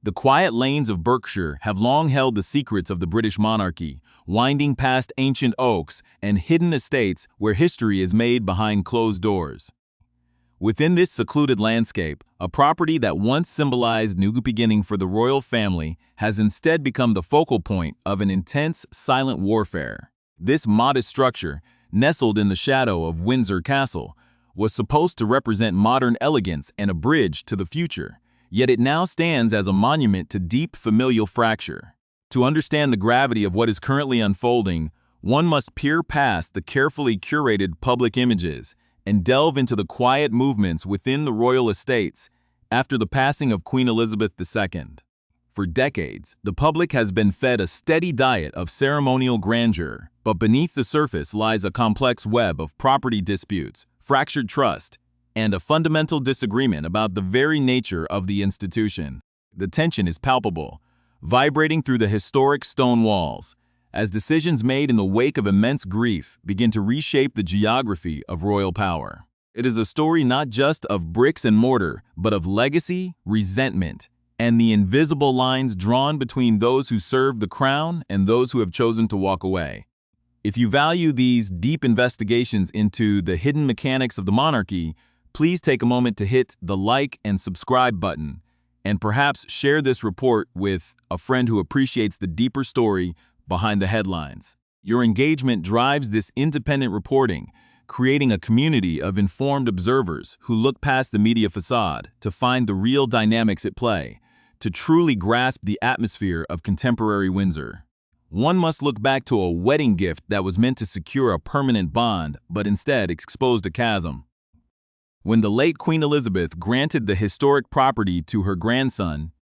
The quiet lanes of Berkshire have long held the secrets of the British monarchy, winding past ancient oaks and hidden estates where history is made behind closed doors. Within this secluded landscape, a property that once symbolized new beginning for the royal family has instead become the focal point of an intense, silent warfare. This modest structure, nestled in the shadow of Windsor Castle, was supposed to represent modern elegance and a bridge to the future, yet it now stands as a monument to deep familial fracture. To understand the gravity of what is currently unfolding, one must peer past the carefully curated public images and delve into the quiet movements within the royal estates after the passing of Queen Elizabeth II. For decades, the public has been fed a steady diet of ceremonial grandeur, but beneath the surface lies a complex web of property disputes, fractured trust, and a fundamental disagreement about the very nature of the institution. The tension is palpable, vibrating through the historic stone walls, as decisions made in the wake of immense grief begin to reshape the geography of royal power. It is a story not just of bricks and mortar, but of legacy, resentment, and the invisible lines drawn between those who serve the crown and those who have chosen to walk away. If you value these deep investigations into the hidden mechanics of the monarchy, please take a moment to hit the like and subscribe button, and perhaps share this report with a friend who appreciates the deeper story behind the headlines. Your engagement drives this independent reporting, creating a community of informed observers who look past the media facade to find the real dynamics at play, to truly grasp the atmosphere of contemporary Windsor. One must look back to a wedding gift that was meant to secure a permanent bond, but instead exposed a chasm. When the late Queen Elizabeth granted the historic property to her grandson,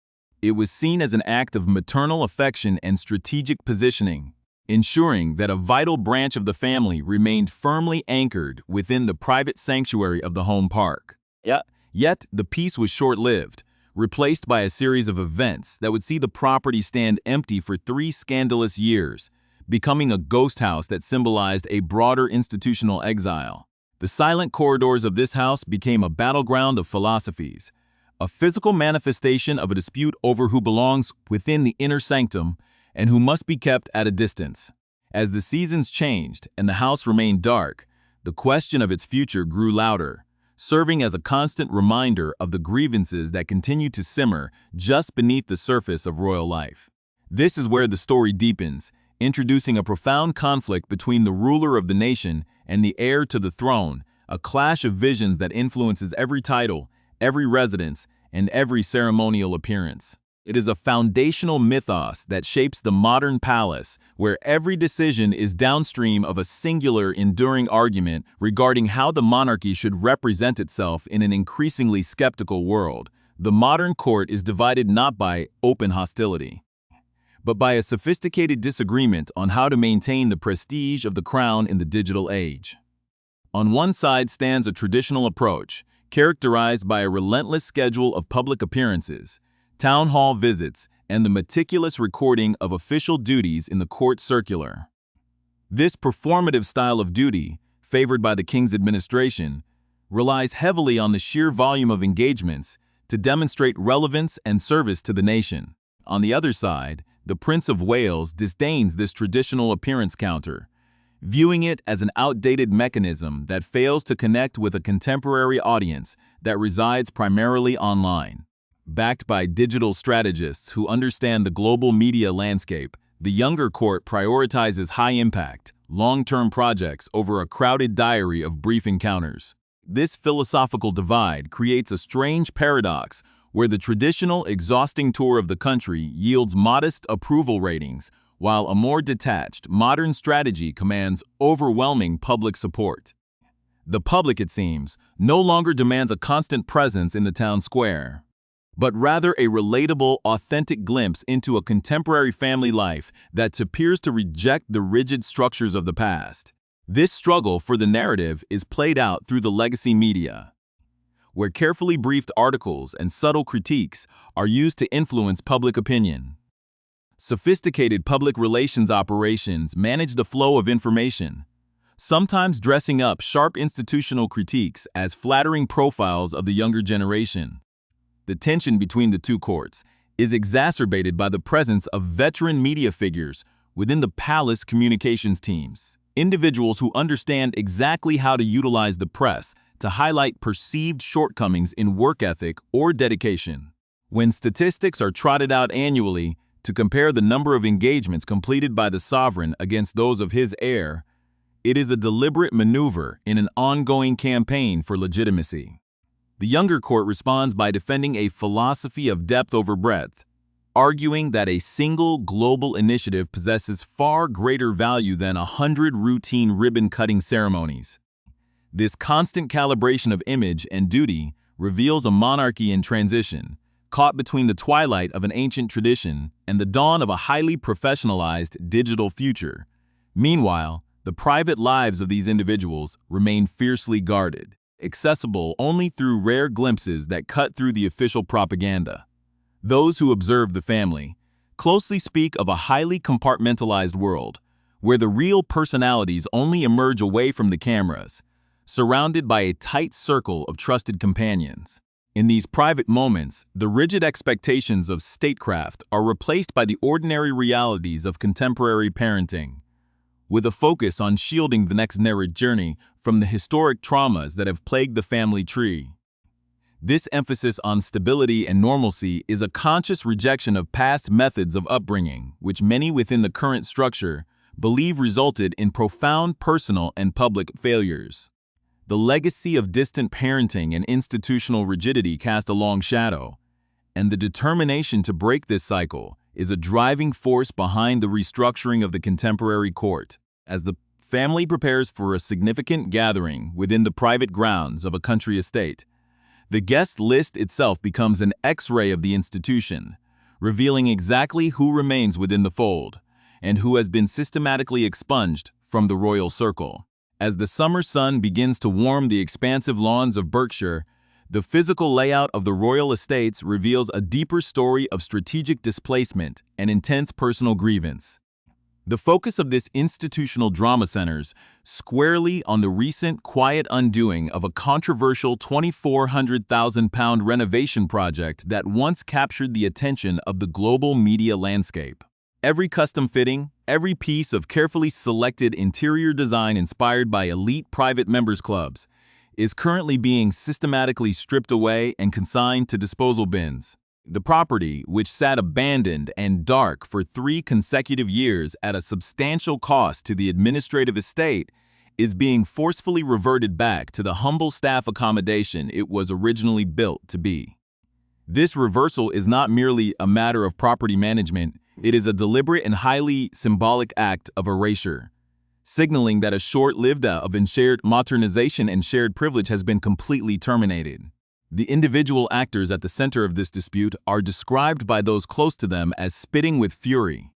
it was seen as an act of maternal affection and strategic positioning, ensuring that a vital branch of the family remained firmly anchored within the private sanctuary of the home park. Yet, the peace was short-lived, replaced by a series of events that would see the property stand empty for 3 scandalous years, becoming a ghost house that symbolized a broader institutional exile. The silent corridors of this house became a battleground of philosophies, a physical manifestation of a dispute over who belongs within the inner sanctum and who must be kept at a distance. As the seasons changed and the house remained dark, the question of its future grew louder, serving as a constant reminder of the grievances that continue to simmer just beneath the surface of royal life. This is where the story deepens, introducing a profound conflict between the ruler of the nation and the heir to the throne, a clash of visions that influences every title, every residence, and every ceremonial appearance. It is a foundational mythos that shapes the modern palace, where every decision is downstream of a singular, enduring argument regarding how the monarchy should represent itself in an increasingly skeptical world. The modern court is divided not by open hostility, but by a sophisticated disagreement on how to maintain the prestige of the crown in the digital age. On one side stands a traditional approach, characterized by a relentless schedule of public appearances, town hall visits, and the meticulous recording of official duties in the court circular. This performative style of duty, favored by the king's administration, relies heavily on the sheer volume of engagements to demonstrate relevance and service to the nation. On the other side, the Prince of Wales disdains this traditional appearance counter, viewing it as an outdated mechanism that fails to connect with a contemporary audience that resides primarily online. Backed by digital strategists who understand the global media landscape, the younger court prioritizes high-impact, long-term projects over a crowded diary of brief encounters. This philosophical divide creates a strange paradox where the traditional, exhausting tour of the country yields modest approval ratings, while a more detached, modern strategy commands overwhelming public support. The public, it seems, no longer demands a constant presence in the town square, but rather a relatable, authentic glimpse into a contemporary family life that appears to reject the rigid structures of the past. This struggle for the narrative is played out through the legacy media, where carefully briefed articles and subtle critiques are used to influence public opinion. Sophisticated public relations operations manage the flow of information, sometimes dressing up sharp institutional critiques as flattering profiles of the younger generation. The tension between the two courts, is exacerbated by the presence of veteran media figures within the palace communications teams, individuals who understand exactly how to utilize the press to highlight perceived shortcomings in work ethic or dedication. When statistics are trotted out annually to compare the number of engagements completed by the sovereign against those of his heir, it is a deliberate maneuver in an ongoing campaign for legitimacy. The younger court responds by defending a philosophy of depth over breadth, arguing that a single global initiative possesses far greater value than 100 routine ribbon-cutting ceremonies. This constant calibration of image and duty reveals a monarchy in transition, caught between the twilight of an ancient tradition and the dawn of a highly professionalized digital future. Meanwhile, the private lives of these individuals remain fiercely guarded, accessible only through rare glimpses that cut through the official propaganda. Those who observe the family closely speak of a highly compartmentalized world, where the real personalities only emerge away from the cameras, surrounded by a tight circle of trusted companions. In these private moments, the rigid expectations of statecraft are replaced by the ordinary realities of contemporary parenting, with a focus on shielding the next narrative journey from the historic traumas that have plagued the family tree. This emphasis on stability and normalcy is a conscious rejection of past methods of upbringing, which many within the current structure believe resulted in profound personal and public failures. The legacy of distant parenting and institutional rigidity cast a long shadow, and the determination to break this cycle is a driving force behind the restructuring of the contemporary court. As the family prepares for a significant gathering within the private grounds of a country estate, the guest list itself becomes an X-ray of the institution, revealing exactly who remains within the fold and who has been systematically expunged from the royal circle. As the summer sun begins to warm the expansive lawns of Berkshire, the physical layout of the royal estates reveals a deeper story of strategic displacement and intense personal grievance. The focus of this institutional drama centers squarely on the recent quiet undoing of a controversial £2,400,000 renovation project that once captured the attention of the global media landscape. Every custom fitting, every piece of carefully selected interior design inspired by elite private members clubs is currently being systematically stripped away and consigned to disposal bins. The property, which sat abandoned and dark for 3 consecutive years at a substantial cost to the administrative estate, is being forcefully reverted back to the humble staff accommodation it was originally built to be. This reversal is not merely a matter of property management, it is a deliberate and highly symbolic act of erasure, signaling that a short-lived era of shared modernization and shared privilege has been completely terminated. The individual actors at the center of this dispute are described by those close to them as spitting with fury,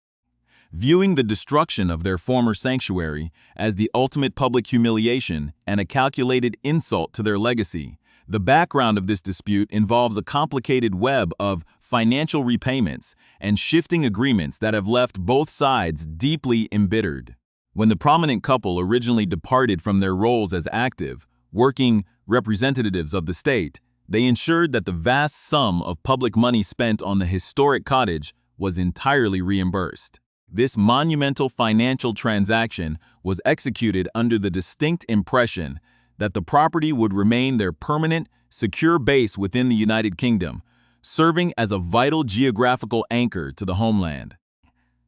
viewing the destruction of their former sanctuary as the ultimate public humiliation and a calculated insult to their legacy. The background of this dispute involves a complicated web of financial repayments and shifting agreements that have left both sides deeply embittered. When the prominent couple originally departed from their roles as active, working representatives of the state, they ensured that the vast sum of public money spent on the historic cottage was entirely reimbursed. This monumental financial transaction was executed under the distinct impression that the property would remain their permanent, secure base within the United Kingdom, serving as a vital geographical anchor to the homeland.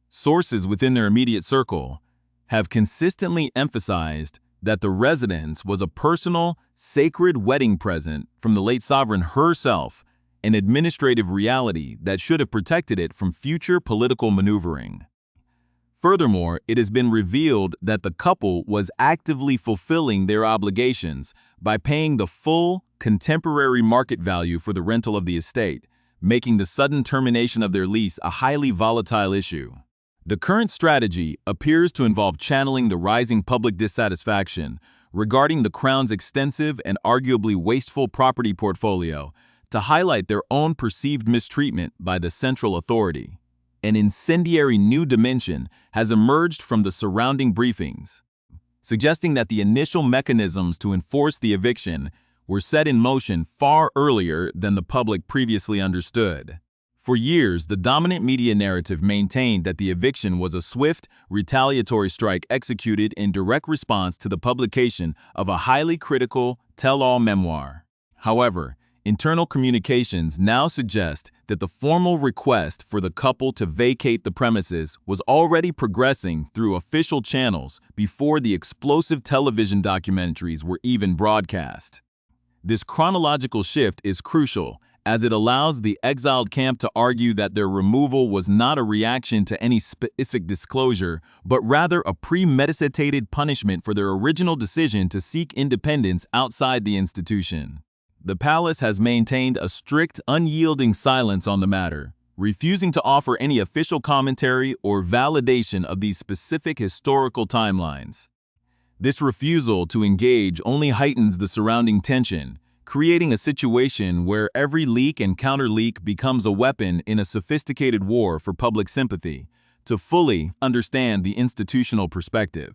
Sources within their immediate circle have consistently emphasized that the residence was a personal, sacred wedding present from the late sovereign herself, an administrative reality that should have protected it from future political maneuvering. Furthermore, it has been revealed that the couple was actively fulfilling their obligations by paying the full, contemporary market value for the rental of the estate, making the sudden termination of their lease a highly volatile issue. The current strategy appears to involve channeling the rising public dissatisfaction regarding the Crown's extensive and arguably wasteful property portfolio to highlight their own perceived mistreatment by the central authority. An incendiary new dimension has emerged from the surrounding briefings, suggesting that the initial mechanisms to enforce the eviction were set in motion far earlier than the public previously understood. For years, the dominant media narrative maintained that the eviction was a swift, retaliatory strike executed in direct response to the publication of a highly critical, tell-all memoir. However, internal communications now suggest that the formal request for the couple to vacate the premises was already progressing through official channels before the explosive television documentaries were even broadcast. This chronological shift is crucial, as it allows the exiled camp to argue that their removal was not a reaction to any specific disclosure, but rather a premeditated punishment for their original decision to seek independence outside the institution. The palace has maintained a strict, unyielding silence on the matter, refusing to offer any official commentary or validation of these specific historical timelines. This refusal to engage only heightens the surrounding tension, creating a situation where every leak and counter-leak becomes a weapon in a sophisticated war for public sympathy. To fully understand the institutional perspective,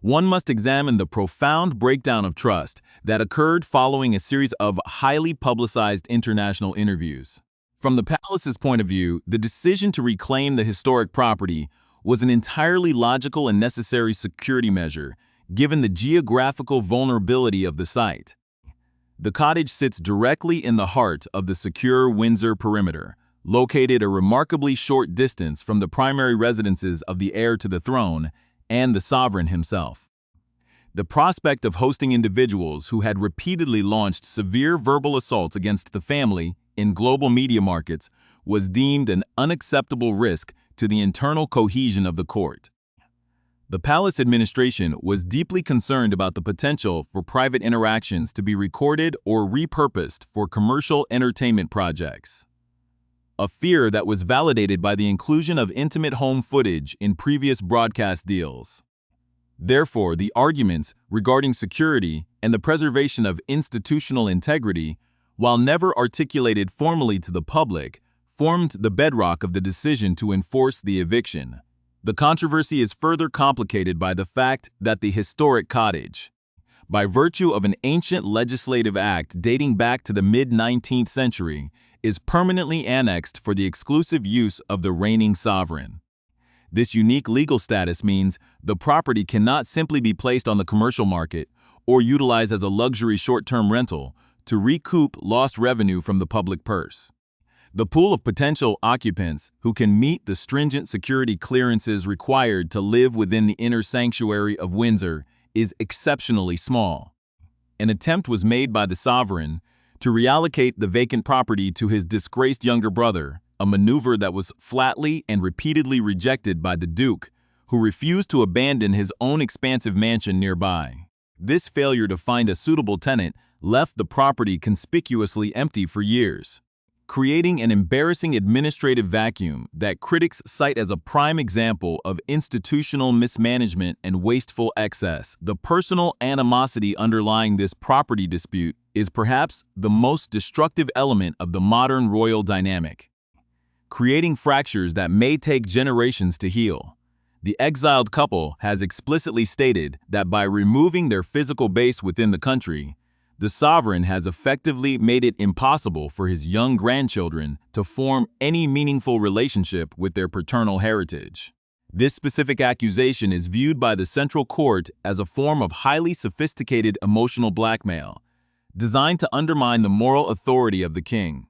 one must examine the profound breakdown of trust that occurred following a series of highly publicized international interviews. From the palace's point of view, the decision to reclaim the historic property was an entirely logical and necessary security measure, given the geographical vulnerability of the site. The cottage sits directly in the heart of the secure Windsor perimeter, located a remarkably short distance from the primary residences of the heir to the throne and the sovereign himself. The prospect of hosting individuals who had repeatedly launched severe verbal assaults against the family in global media markets was deemed an unacceptable risk to the internal cohesion of the court. The palace administration was deeply concerned about the potential for private interactions to be recorded or repurposed for commercial entertainment projects, a fear that was validated by the inclusion of intimate home footage in previous broadcast deals. Therefore, the arguments regarding security and the preservation of institutional integrity, while never articulated formally to the public, formed the bedrock of the decision to enforce the eviction. The controversy is further complicated by the fact that the historic cottage, by virtue of an ancient legislative act dating back to the mid-19th century, is permanently annexed for the exclusive use of the reigning sovereign. This unique legal status means the property cannot simply be placed on the commercial market or utilized as a luxury short-term rental to recoup lost revenue from the public purse. The pool of potential occupants who can meet the stringent security clearances required to live within the inner sanctuary of Windsor is exceptionally small. An attempt was made by the sovereign to reallocate the vacant property to his disgraced younger brother, a maneuver that was flatly and repeatedly rejected by the Duke, who refused to abandon his own expansive mansion nearby. This failure to find a suitable tenant left the property conspicuously empty for years, creating an embarrassing administrative vacuum that critics cite as a prime example of institutional mismanagement and wasteful excess. The personal animosity underlying this property dispute is perhaps the most destructive element of the modern royal dynamic, creating fractures that may take generations to heal. The exiled couple has explicitly stated that by removing their physical base within the country, the sovereign has effectively made it impossible for his young grandchildren to form any meaningful relationship with their paternal heritage. This specific accusation is viewed by the Central Court as a form of highly sophisticated emotional blackmail, designed to undermine the moral authority of the king.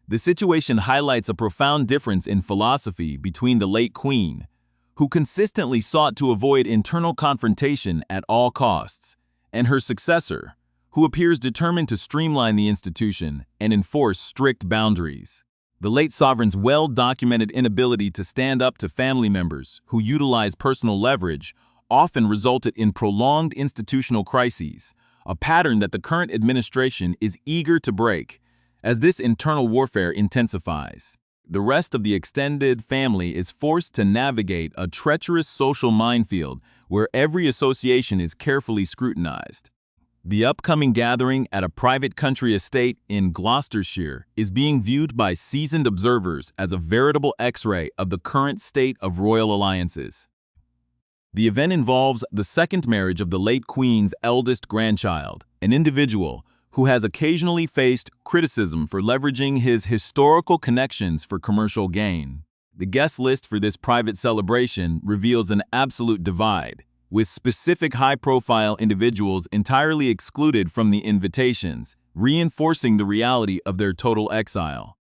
The situation highlights a profound difference in philosophy between the late queen, who consistently sought to avoid internal confrontation at all costs, and her successor, who appears determined to streamline the institution and enforce strict boundaries. The late sovereign's well-documented inability to stand up to family members who utilize personal leverage often resulted in prolonged institutional crises, a pattern that the current administration is eager to break. As this internal warfare intensifies, the rest of the extended family is forced to navigate a treacherous social minefield where every association is carefully scrutinized. The upcoming gathering at a private country estate in Gloucestershire is being viewed by seasoned observers as a veritable X-ray of the current state of royal alliances. The event involves the second marriage of the late Queen's eldest grandchild, an individual who has occasionally faced criticism for leveraging his historical connections for commercial gain. The guest list for this private celebration reveals an absolute divide, with specific high-profile individuals entirely excluded from the invitations, reinforcing the reality of their total exile.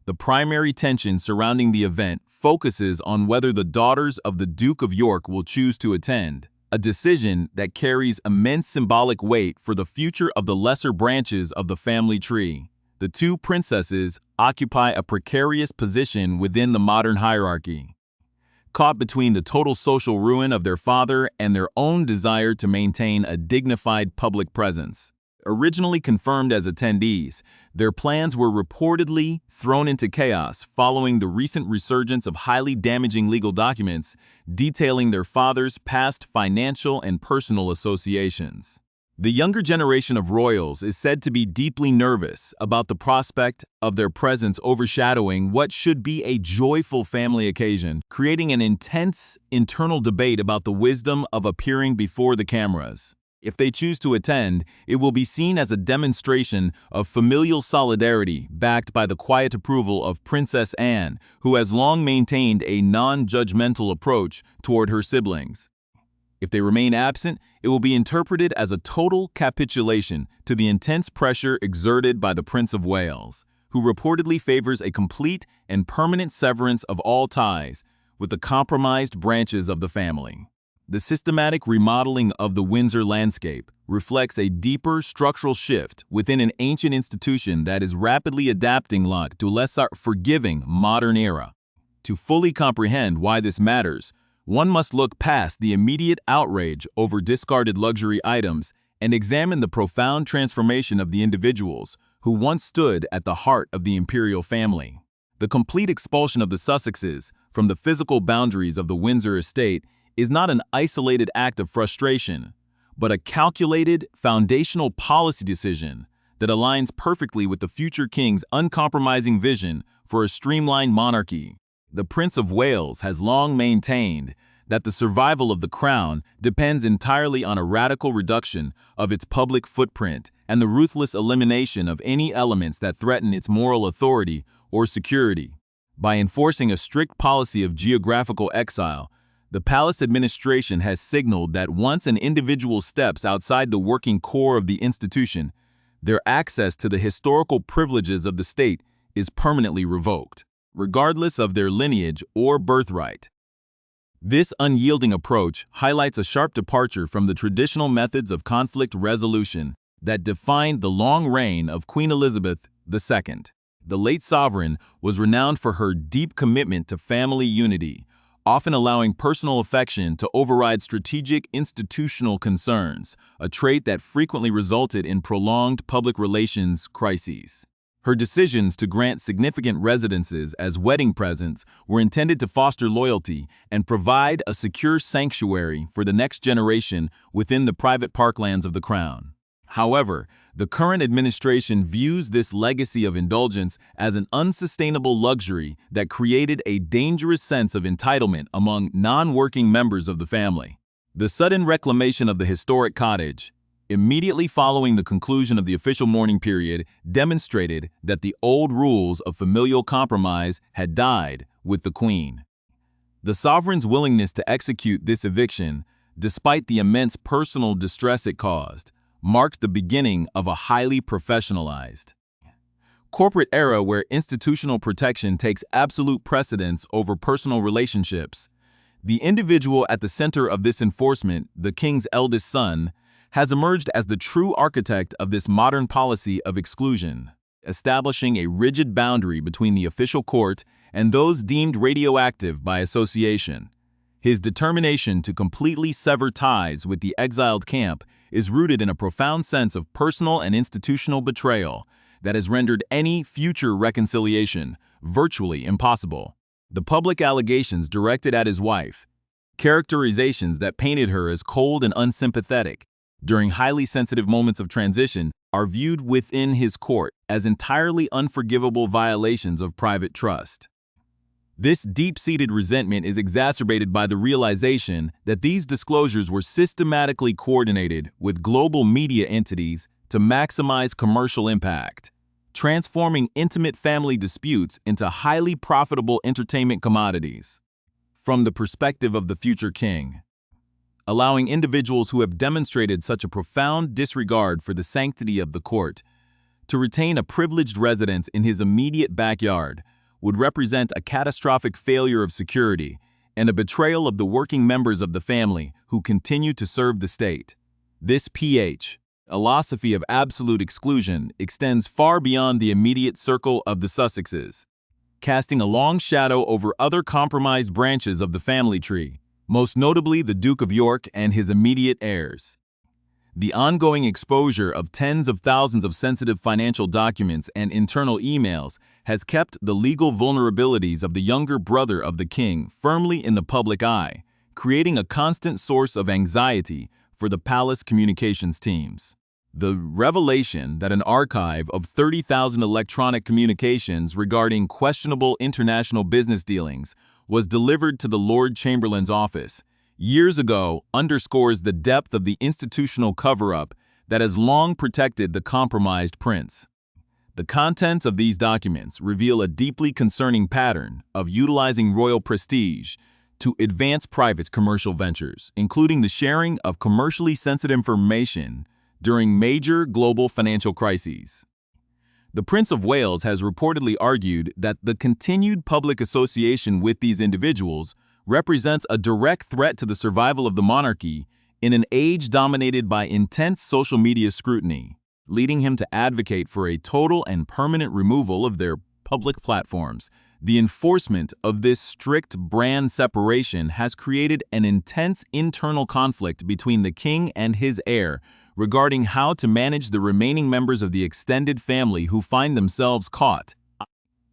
The primary tension surrounding the event focuses on whether the daughters of the Duke of York will choose to attend, a decision that carries immense symbolic weight for the future of the lesser branches of the family tree. The two princesses occupy a precarious position within the modern hierarchy, caught between the total social ruin of their father and their own desire to maintain a dignified public presence. Originally confirmed as attendees, their plans were reportedly thrown into chaos following the recent resurgence of highly damaging legal documents detailing their father's past financial and personal associations. The younger generation of royals is said to be deeply nervous about the prospect of their presence overshadowing what should be a joyful family occasion, creating an intense internal debate about the wisdom of appearing before the cameras. If they choose to attend, it will be seen as a demonstration of familial solidarity backed by the quiet approval of Princess Anne, who has long maintained a non-judgmental approach toward her siblings. If they remain absent, it will be interpreted as a total capitulation to the intense pressure exerted by the Prince of Wales, who reportedly favors a complete and permanent severance of all ties with the compromised branches of the family. The systematic remodeling of the Windsor landscape reflects a deeper structural shift within an ancient institution that is rapidly adapting to a less forgiving modern era. To fully comprehend why this matters, one must look past the immediate outrage over discarded luxury items and examine the profound transformation of the individuals who once stood at the heart of the imperial family. The complete expulsion of the Sussexes from the physical boundaries of the Windsor estate is not an isolated act of frustration, but a calculated, foundational policy decision that aligns perfectly with the future king's uncompromising vision for a streamlined monarchy. The Prince of Wales has long maintained that the survival of the crown depends entirely on a radical reduction of its public footprint and the ruthless elimination of any elements that threaten its moral authority or security. By enforcing a strict policy of geographical exile, the palace administration has signaled that once an individual steps outside the working core of the institution, their access to the historical privileges of the state is permanently revoked, regardless of their lineage or birthright. This unyielding approach highlights a sharp departure from the traditional methods of conflict resolution that defined the long reign of Queen Elizabeth II. The late sovereign was renowned for her deep commitment to family unity, often allowing personal affection to override strategic institutional concerns, a trait that frequently resulted in prolonged public relations crises. Her decisions to grant significant residences as wedding presents were intended to foster loyalty and provide a secure sanctuary for the next generation within the private parklands of the crown. However, the current administration views this legacy of indulgence as an unsustainable luxury that created a dangerous sense of entitlement among non-working members of the family. The sudden reclamation of the historic cottage, immediately following the conclusion of the official mourning period, demonstrated that the old rules of familial compromise had died with the Queen. The sovereign's willingness to execute this eviction, despite the immense personal distress it caused, marked the beginning of a highly professionalized corporate era where institutional protection takes absolute precedence over personal relationships. The individual at the center of this enforcement, the king's eldest son, has emerged as the true architect of this modern policy of exclusion, establishing a rigid boundary between the official court and those deemed radioactive by association. His determination to completely sever ties with the exiled camp is rooted in a profound sense of personal and institutional betrayal that has rendered any future reconciliation virtually impossible. The public allegations directed at his wife, characterizations that painted her as cold and unsympathetic during highly sensitive moments of transition, are viewed within his court as entirely unforgivable violations of private trust. This deep-seated resentment is exacerbated by the realization that these disclosures were systematically coordinated with global media entities to maximize commercial impact, transforming intimate family disputes into highly profitable entertainment commodities. From the perspective of the future king, allowing individuals who have demonstrated such a profound disregard for the sanctity of the court to retain a privileged residence in his immediate backyard would represent a catastrophic failure of security and a betrayal of the working members of the family who continue to serve the state. This philosophy of absolute exclusion extends far beyond the immediate circle of the Sussexes, casting a long shadow over other compromised branches of the family tree, most notably the Duke of York and his immediate heirs. The ongoing exposure of tens of thousands of sensitive financial documents and internal emails has kept the legal vulnerabilities of the younger brother of the king firmly in the public eye, creating a constant source of anxiety for the palace communications teams. The revelation that an archive of 30,000 electronic communications regarding questionable international business dealings was delivered to the Lord Chamberlain's office years ago underscores the depth of the institutional cover-up that has long protected the compromised prince. The contents of these documents reveal a deeply concerning pattern of utilizing royal prestige to advance private commercial ventures, including the sharing of commercially sensitive information during major global financial crises. The Prince of Wales has reportedly argued that the continued public association with these individuals represents a direct threat to the survival of the monarchy in an age dominated by intense social media scrutiny, leading him to advocate for a total and permanent removal of their public platforms. The enforcement of this strict brand separation has created an intense internal conflict between the king and his heir regarding how to manage the remaining members of the extended family who find themselves caught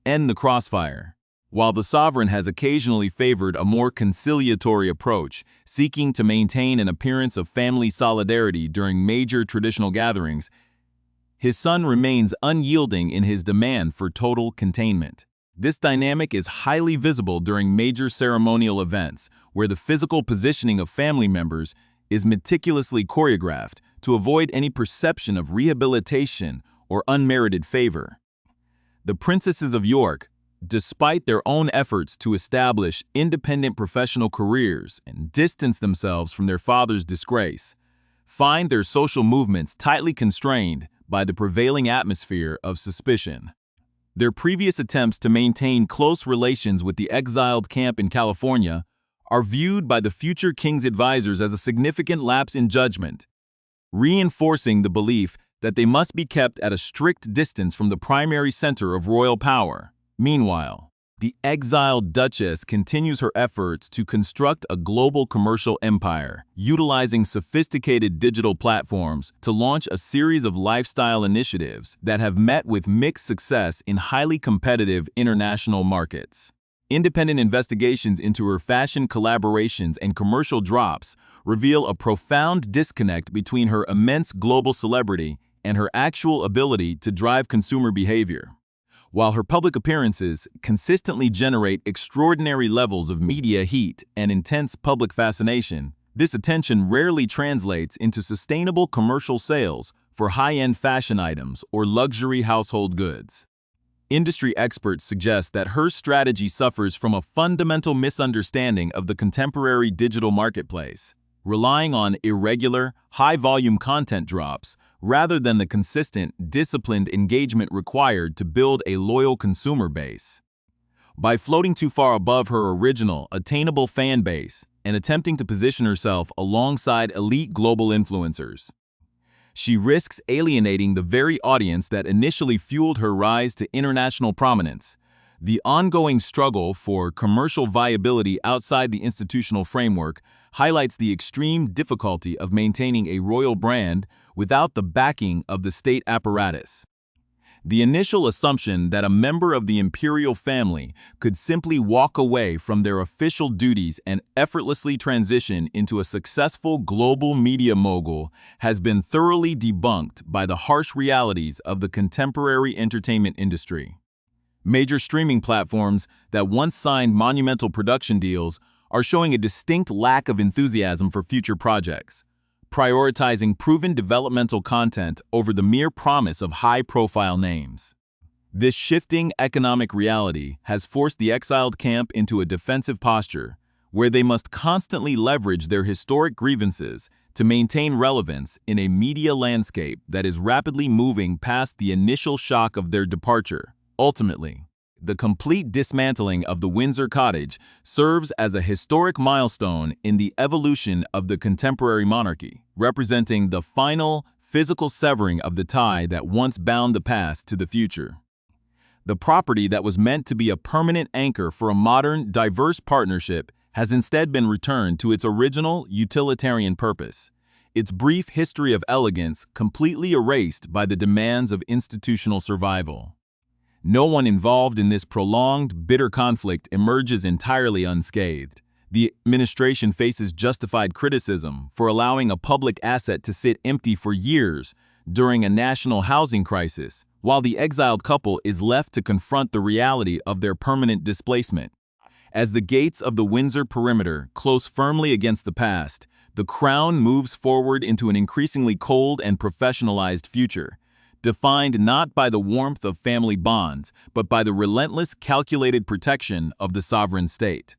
in the crossfire. While the sovereign has occasionally favored a more conciliatory approach, seeking to maintain an appearance of family solidarity during major traditional gatherings, his son remains unyielding in his demand for total containment. This dynamic is highly visible during major ceremonial events, where the physical positioning of family members is meticulously choreographed to avoid any perception of rehabilitation or unmerited favor. The Princesses of York, despite their own efforts to establish independent professional careers and distance themselves from their father's disgrace, find their social movements tightly constrained by the prevailing atmosphere of suspicion. Their previous attempts to maintain close relations with the exiled camp in California are viewed by the future king's advisors as a significant lapse in judgment, reinforcing the belief that they must be kept at a strict distance from the primary center of royal power. Meanwhile, the exiled Duchess continues her efforts to construct a global commercial empire, utilizing sophisticated digital platforms to launch a series of lifestyle initiatives that have met with mixed success in highly competitive international markets. Independent investigations into her fashion collaborations and commercial drops reveal a profound disconnect between her immense global celebrity and her actual ability to drive consumer behavior. While her public appearances consistently generate extraordinary levels of media heat and intense public fascination, this attention rarely translates into sustainable commercial sales for high-end fashion items or luxury household goods. Industry experts suggest that her strategy suffers from a fundamental misunderstanding of the contemporary digital marketplace, relying on irregular, high-volume content drops rather than the consistent, disciplined engagement required to build a loyal consumer base. By floating too far above her original, attainable fan base and attempting to position herself alongside elite global influencers, she risks alienating the very audience that initially fueled her rise to international prominence. The ongoing struggle for commercial viability outside the institutional framework highlights the extreme difficulty of maintaining a royal brand without the backing of the state apparatus. The initial assumption that a member of the imperial family could simply walk away from their official duties and effortlessly transition into a successful global media mogul has been thoroughly debunked by the harsh realities of the contemporary entertainment industry. Major streaming platforms that once signed monumental production deals are showing a distinct lack of enthusiasm for future projects, prioritizing proven developmental content over the mere promise of high-profile names. This shifting economic reality has forced the exiled camp into a defensive posture, where they must constantly leverage their historic grievances to maintain relevance in a media landscape that is rapidly moving past the initial shock of their departure. Ultimately, the complete dismantling of the Windsor cottage serves as a historic milestone in the evolution of the contemporary monarchy, representing the final physical severing of the tie that once bound the past to the future. The property that was meant to be a permanent anchor for a modern, diverse partnership has instead been returned to its original utilitarian purpose, its brief history of elegance completely erased by the demands of institutional survival. No one involved in this prolonged, bitter conflict emerges entirely unscathed. The administration faces justified criticism for allowing a public asset to sit empty for years during a national housing crisis, while the exiled couple is left to confront the reality of their permanent displacement. As the gates of the Windsor perimeter close firmly against the past, the crown moves forward into an increasingly cold and professionalized future, defined not by the warmth of family bonds, but by the relentless, calculated protection of the sovereign state.